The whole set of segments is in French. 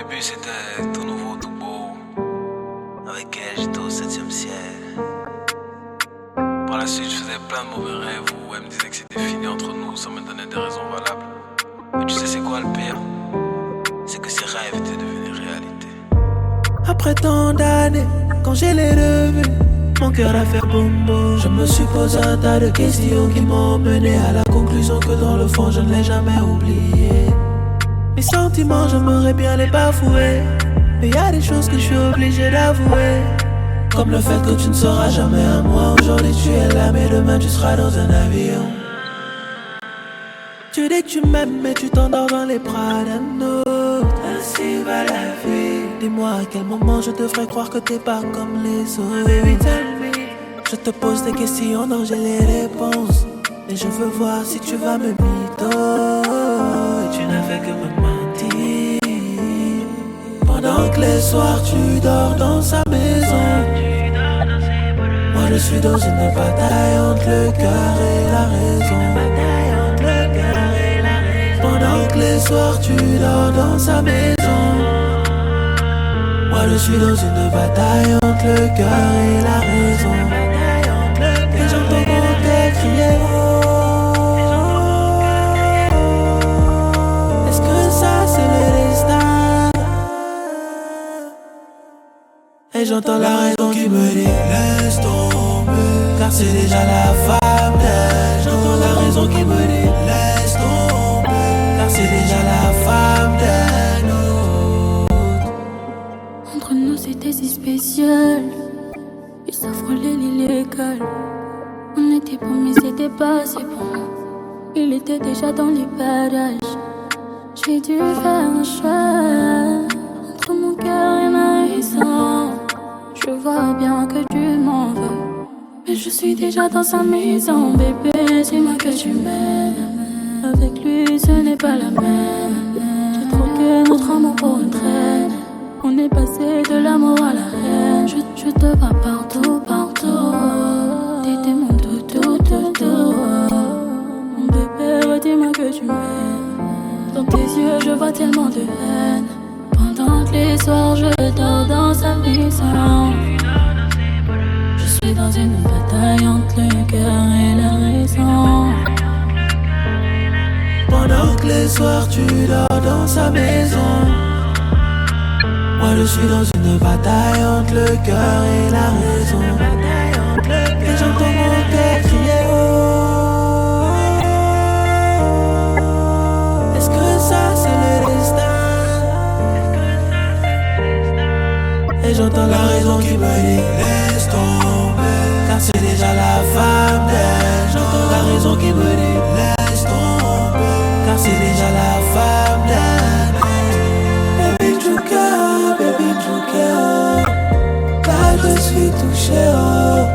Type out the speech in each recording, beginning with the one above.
début c'était tout nouveau, tout beau. Avec elle j'étais au 7e ciel. Par la suite je faisais plein de mauvais rêves où elle me disait que c'était fini entre nous sans me donner des raisons valables. Mais tu sais c'est quoi le pire? C'est que ces rêves étaient devenus réalité. Après tant d'années, quand je l'ai revu, mon cœur a fait boum boum. Je me suis posé un tas de questions qui m'ont mené à la conclusion que dans le fond je ne l'ai jamais oublié. Mes sentiments j'aimerais bien les bafouer, mais y a des choses que je suis obligé d'avouer. Comme le fait que tu ne seras jamais à moi. Aujourd'hui tu es là mais demain tu seras dans un avion. Tu dis que tu m'aimes mais tu t'endors dans les bras d'un autre. Ainsi va la vie. Dis-moi à quel moment je devrais croire que t'es pas comme les autres. Baby tell me. Je te pose des questions dont j'ai les réponses, mais je veux voir si tu vas me mytho. Et tu n'as fait que me mentir. Pendant que les soirs tu dors dans sa maison, moi je suis dans une bataille entre le cœur et la raison. Pendant que les soirs tu dors dans sa maison, moi je suis dans une bataille entre le cœur et la raison. Et j'entends mon cœur crier oh. Est-ce que ça c'est le destin? Et j'entends la raison qui me dit laisse tomber, car c'est déjà la femme d'elle. J'entends la raison qui me dit laisse tomber, car c'est déjà la femme d'un autre. Entre nous c'était si spécial, il s'affrolait l'illégal. On était bon mais c'était pas assez bon. Il était déjà dans les parages. J'ai dû faire un choix entre mon cœur et ma raison. Je vois bien que tu m'en veux, mais je suis déjà dans sa maison. Bébé, dis-moi que tu m'aimes. Avec lui ce n'est pas la même. J'ai troqué notre amour pour une traîne. On est passé de l'amour à la haine. Je te vois partout, partout. T'étais mon tout, mon bébé, redis-moi que tu m'aimes. Dans tes yeux je vois tellement de haine. Pendant que les soirs je dors dans sa maison, je suis dans une bataille entre le cœur et la raison. Pendant que les soirs tu dors dans sa maison, moi je suis dans une bataille entre le cœur et la raison. Et j'entends mon cœur crier oh. Est-ce que ça c'est le destin? Et j'entends la raison qui me dit laisse tomber, car c'est déjà la femme d'elle. J'entends la raison qui me dit laisse tomber, car c'est déjà la femme d'elle. Baby Jouka, baby Jouka, là je suis touché oh.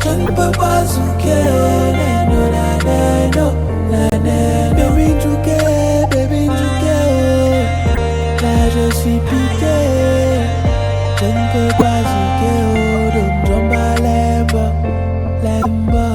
Je ne peux pas zouker oh. Nano, baby Jouka, baby Jouka oh. Là je suis piqué, je ne peux pas zouker oh. Don't jump my lemba, lemba.